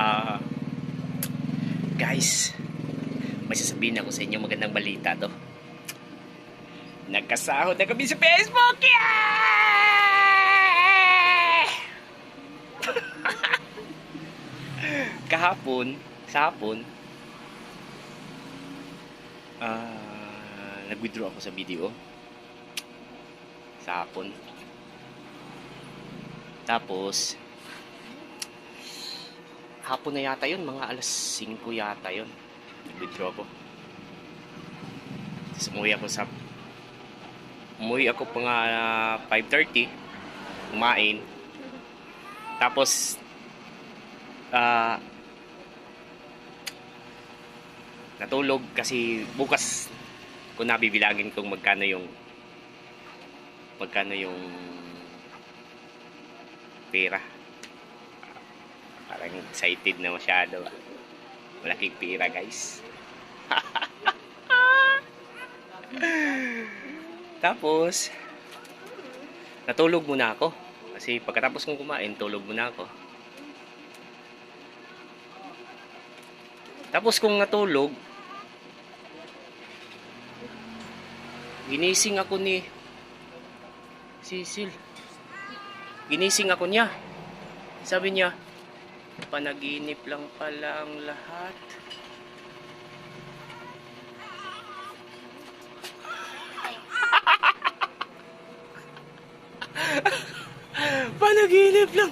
Ah, guys, may sasabihin ako sa inyo, magandang balita to. Nagkasahod na kami sa Facebook! Yeah! Sa hapon, nag-withdraw ako sa video. Sa hapon. Tapos, hapon na yata yun, mga alas 5 yata yun. Nag-withdraw ako. Tapos umuwi ako pa nga 5:30, kumain. Tapos, natulog kasi bukas ko nabibilangin kung magkano yung pera. Parang excited na masyado. Malaking pera, guys. Tapos, natulog muna ako. Kasi pagkatapos kong kumain, tulog muna ako. Tapos kung natulog, ginising ako ni Cecil. Ginising ako niya. Sabi niya, panaginip lang pala ang lahat. Panaginip lang